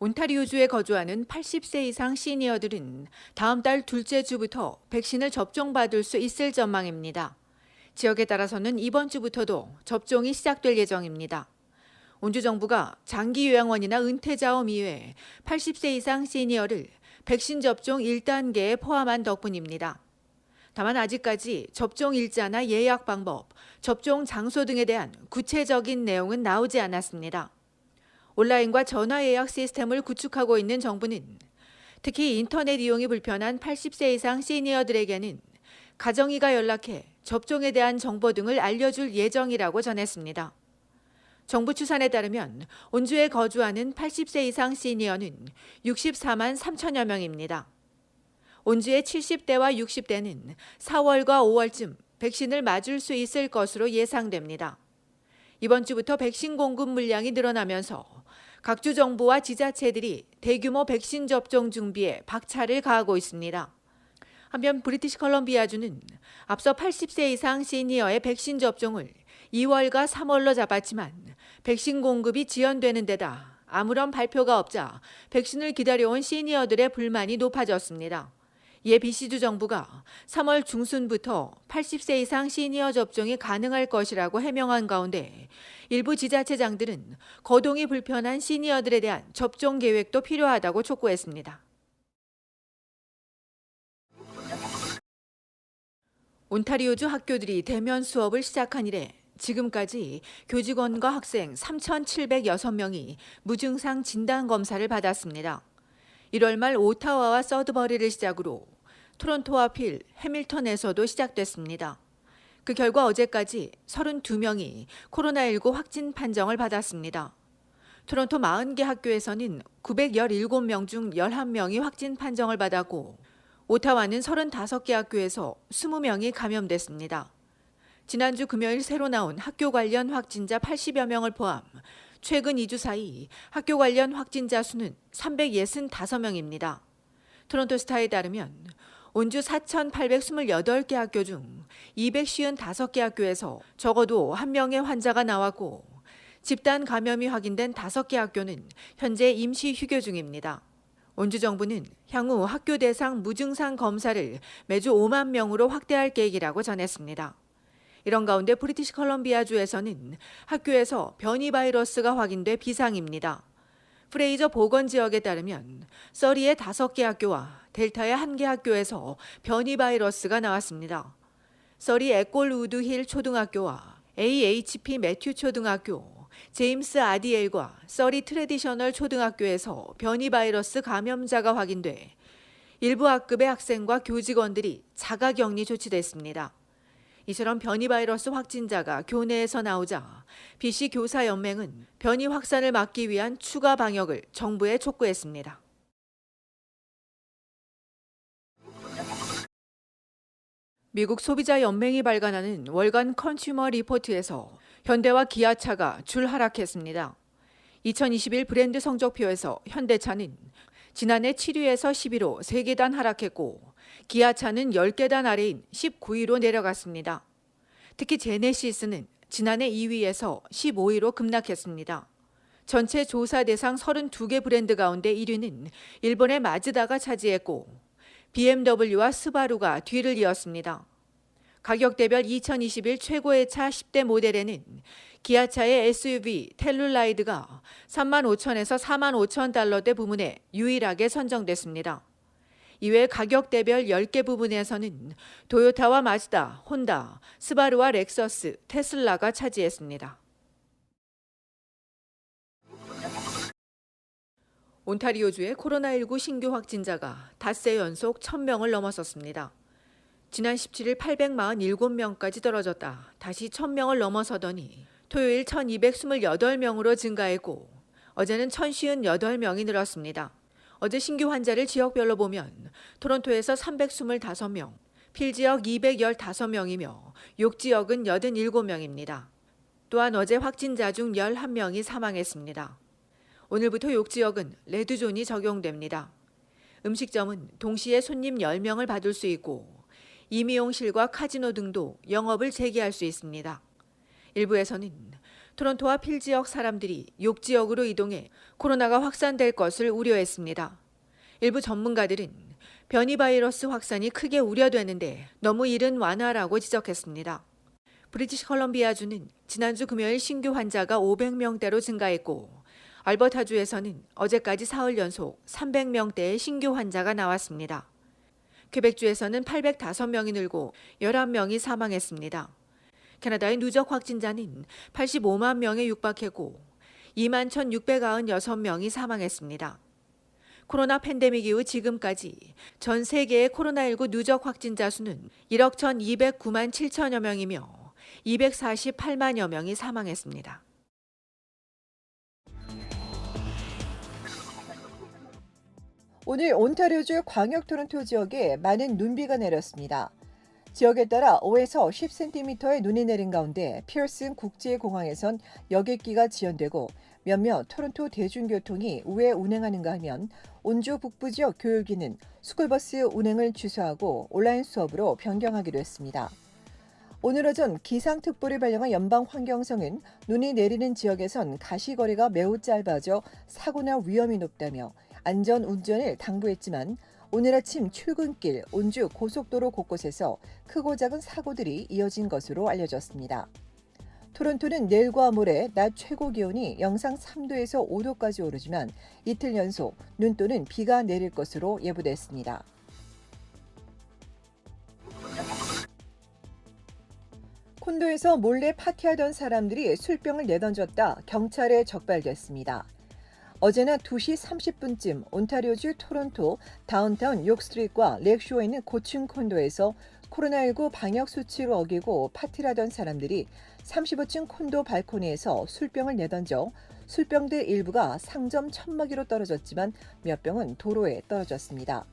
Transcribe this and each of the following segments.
온타리오주에 거주하는 80세 이상 시니어들은 다음 달 둘째 주부터 백신을 접종받을 수 있을 전망입니다. 지역에 따라서는 이번 주부터도 접종이 시작될 예정입니다. 온주 정부가 장기 요양원이나 은퇴자원 이외 80세 이상 시니어를 백신 접종 1단계에 포함한 덕분입니다. 다만 아직까지 접종 일자나 예약 방법, 접종 장소 등에 대한 구체적인 내용은 나오지 않았습니다. 온라인과 전화 예약 시스템을 구축하고 있는 정부는 특히 인터넷 이용이 불편한 80세 이상 시니어들에게는 가정의가 연락해 접종에 대한 정보 등을 알려줄 예정이라고 전했습니다. 정부 추산에 따르면 온주에 거주하는 80세 이상 시니어는 64만 3천여 명입니다. 온주의 70대와 60대는 4월과 5월쯤 백신을 맞을 수 있을 것으로 예상됩니다. 이번 주부터 백신 공급 물량이 늘어나면서 각 주 정부와 지자체들이 대규모 백신 접종 준비에 박차를 가하고 있습니다. 한편 브리티시 컬럼비아주는 앞서 80세 이상 시니어의 백신 접종을 2월과 3월로 잡았지만 백신 공급이 지연되는 데다 아무런 발표가 없자 백신을 기다려온 시니어들의 불만이 높아졌습니다. 이에 BC주 정부가 3월 중순부터 80세 이상 시니어 접종이 가능할 것이라고 해명한 가운데 일부 지자체장들은 거동이 불편한 시니어들에 대한 접종 계획도 필요하다고 촉구했습니다. 온타리오주 학교들이 대면 수업을 시작한 이래 지금까지 교직원과 학생 3,706명이 무증상 진단검사를 받았습니다. 1월 말 오타와와 서드버리를 시작으로 토론토와 필, 해밀턴에서도 시작됐습니다. 그 결과 어제까지 32명이 코로나19 확진 판정을 받았습니다. 토론토 40개 학교에서는 917명 중 11명이 확진 판정을 받았고 오타와는 35개 학교에서 20명이 감염됐습니다. 지난주 금요일 새로 나온 학교 관련 확진자 80여 명을 포함 최근 2주 사이 학교 관련 확진자 수는 365명입니다. 토론토 스타에 따르면 온주 4,828개 학교 중 255개 학교에서 적어도 1명의 환자가 나왔고 집단 감염이 확인된 5개 학교는 현재 임시 휴교 중입니다. 온주 정부는 향후 학교 대상 무증상 검사를 매주 5만 명으로 확대할 계획이라고 전했습니다. 이런 가운데 브리티시 컬럼비아주에서는 학교에서 변이 바이러스가 확인돼 비상입니다. 프레이저 보건 지역에 따르면 서리의 5개 학교와 델타의 1개 학교에서 변이 바이러스가 나왔습니다. 서리 에콜우드 힐 초등학교와 AHP 매튜 초등학교, 제임스 아디엘과 서리 트래디셔널 초등학교에서 변이 바이러스 감염자가 확인돼 일부 학급의 학생과 교직원들이 자가격리 조치됐습니다. 이처럼 변이 바이러스 확진자가 교내에서 나오자 BC 교사연맹은 변이 확산을 막기 위한 추가 방역을 정부에 촉구했습니다. 미국 소비자연맹이 발간하는 월간 컨슈머 리포트에서 현대와 기아차가 줄 하락했습니다. 2021 브랜드 성적표에서 현대차는 지난해 7위에서 10위로 3계단 하락했고 기아차는 10계단 아래인 19위로 내려갔습니다. 특히 제네시스는 지난해 2위에서 15위로 급락했습니다. 전체 조사 대상 32개 브랜드 가운데 1위는 일본의 마즈다가 차지했고 BMW와 스바루가 뒤를 이었습니다. 가격대별 2021 최고의 차 10대 모델에는 기아차의 SUV 텔룰라이드가 35,000에서 45,000달러대 부문에 유일하게 선정됐습니다. 이외 가격대별 10개 부분에서는 도요타와 마즈다, 혼다, 스바루와 렉서스, 테슬라가 차지했습니다. 온타리오주의 코로나19 신규 확진자가 닷새 연속 1,000명을 넘어섰습니다. 지난 17일 847명까지 떨어졌다 다시 1,000명을 넘어서더니 토요일 1,228명으로 증가했고 어제는 1,058명이 늘었습니다. 어제 신규 환자를 지역별로 보면 토론토에서 325명, 필 지역 215명이며 욕 지역은 87명입니다. 또한 어제 확진자 중 11명이 사망했습니다. 오늘부터 욕 지역은 레드존이 적용됩니다. 음식점은 동시에 손님 10명을 받을 수 있고 이미용실과 카지노 등도 영업을 재개할 수 있습니다. 일부에서는 토론토와 필 지역 사람들이 욕 지역으로 이동해 코로나가 확산될 것을 우려했습니다. 일부 전문가들은 변이 바이러스 확산이 크게 우려되는데 너무 이른 완화라고 지적했습니다. 브리티시 컬럼비아주는 지난주 금요일 신규 환자가 500명대로 증가했고 알버타주에서는 어제까지 사흘 연속 300명대의 신규 환자가 나왔습니다. 퀘벡주에서는 805명이 늘고 11명이 사망했습니다. 캐나다의 누적 확진자는 85만 명에 육박했고 2만 1,696명이 사망했습니다. 코로나 팬데믹 이후 지금까지 전 세계의 코로나19 누적 확진자 수는 1억 1,209만 7천여 명이며 248만여 명이 사망했습니다. 오늘 온타리오주 광역 토론토 지역에 많은 눈비가 내렸습니다. 지역에 따라 5에서 10cm의 눈이 내린 가운데 피어슨 국제공항에선 여객기가 지연되고 몇몇 토론토 대중교통이 왜 운행하는가 하면 온주 북부 지역 교육위는 스쿨버스 운행을 취소하고 온라인 수업으로 변경하기로 했습니다. 오늘 오전 기상특보를 발령한 연방환경성은 눈이 내리는 지역에선 가시거리가 매우 짧아져 사고나 위험이 높다며 안전 운전을 당부했지만 오늘 아침 출근길 온주 고속도로 곳곳에서 크고 작은 사고들이 이어진 것으로 알려졌습니다. 토론토는 내일과 모레 낮 최고 기온이 영상 3도에서 5도까지 오르지만 이틀 연속 눈 또는 비가 내릴 것으로 예보됐습니다. 콘도에서 몰래 파티하던 사람들이 술병을 내던졌다 경찰에 적발됐습니다. 어제나 2시 30분쯤 온타리오주 토론토 다운타운 욕스트리트과 렉쇼에 있는 고층 콘도에서 코로나19 방역 수칙을 어기고 파티를 하던 사람들이 35층 콘도 발코니에서 술병을 내던져 술병들 일부가 상점 천막위로 떨어졌지만 몇 병은 도로에 떨어졌습니다.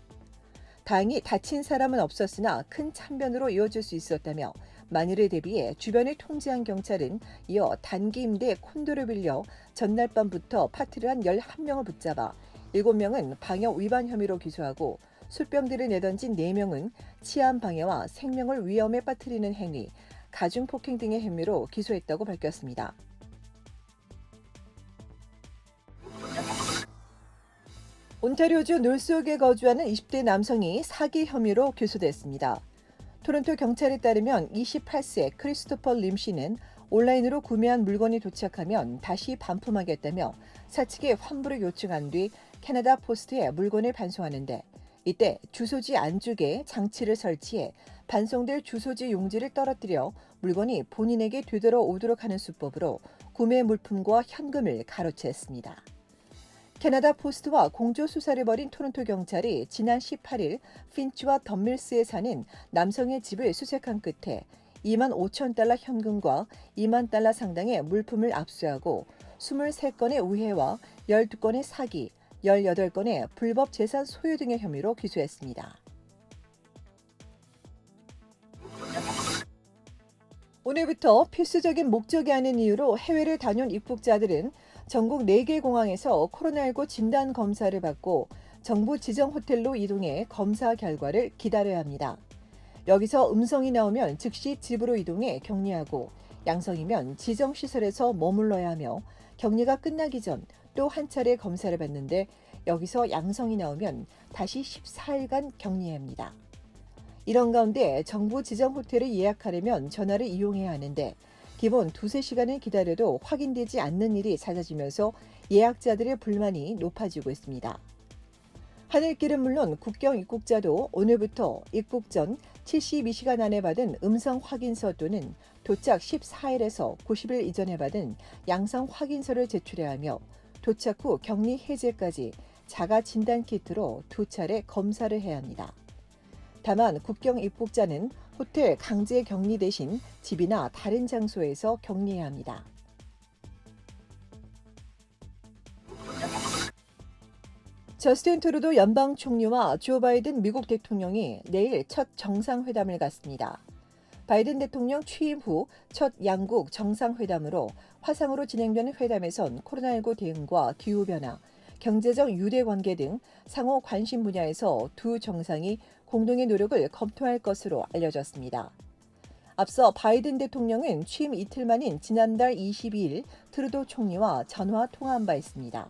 다행히 다친 사람은 없었으나 큰 참변으로 이어질 수 있었다며 만일에 대비해 주변을 통제한 경찰은 이어 단기 임대 콘도를 빌려 전날 밤부터 파티를 한 11명을 붙잡아 7명은 방역 위반 혐의로 기소하고 술병들을 내던진 4명은 치안 방해와 생명을 위험에 빠뜨리는 행위, 가중폭행 등의 혐의로 기소했다고 밝혔습니다. 온타리오주 놀스옥에 거주하는 20대 남성이 사기 혐의로 기소됐습니다. 토론토 경찰에 따르면 28세 크리스토퍼 림 씨는 온라인으로 구매한 물건이 도착하면 다시 반품하겠다며 사측에 환불을 요청한 뒤 캐나다 포스트에 물건을 반송하는데 이때 주소지 안쪽에 장치를 설치해 반송될 주소지 용지를 떨어뜨려 물건이 본인에게 되돌아오도록 하는 수법으로 구매 물품과 현금을 가로챘습니다. 캐나다 포스트와 공조 수사를 벌인 토론토 경찰이 지난 18일 핀치와 덤밀스에 사는 남성의 집을 수색한 끝에 2만 5천 달러 현금과 2만 달러 상당의 물품을 압수하고 23건의 우회와 12건의 사기, 18건의 불법 재산 소유 등의 혐의로 기소했습니다. 오늘부터 필수적인 목적이 아닌 이유로 해외를 다녀온 입국자들은 전국 4개 공항에서 코로나19 진단 검사를 받고 정부 지정 호텔로 이동해 검사 결과를 기다려야 합니다. 여기서 음성이 나오면 즉시 집으로 이동해 격리하고 양성이면 지정 시설에서 머물러야 하며 격리가 끝나기 전 또 한 차례 검사를 받는데 여기서 양성이 나오면 다시 14일간 격리해야 합니다. 이런 가운데 정부 지정 호텔을 예약하려면 전화를 이용해야 하는데 기본 2-3시간을 기다려도 확인되지 않는 일이 잦아지면서 예약자들의 불만이 높아지고 있습니다. 하늘길은 물론 국경 입국자도 오늘부터 입국 전 72시간 안에 받은 음성 확인서 또는 도착 14일에서 90일 이전에 받은 양성 확인서를 제출해야 하며 도착 후 격리 해제까지 자가 진단 키트로 2차례 검사를 해야 합니다. 다만 국경 입국자는 호텔 강제 격리 대신 집이나 다른 장소에서 격리해야 합니다. 저스틴 트루도 연방 총리와 조 바이든 미국 대통령이 내일 첫 정상회담을 갖습니다. 바이든 대통령 취임 후 첫 양국 정상회담으로 화상으로 진행되는 회담에선 코로나19 대응과 기후변화, 경제적 유대관계 등 상호 관심 분야에서 두 정상이 공동의 노력을 검토할 것으로 알려졌습니다. 앞서 바이든 대통령은 취임 이틀 만인 지난달 22일 트루도 총리와 전화 통화한 바 있습니다.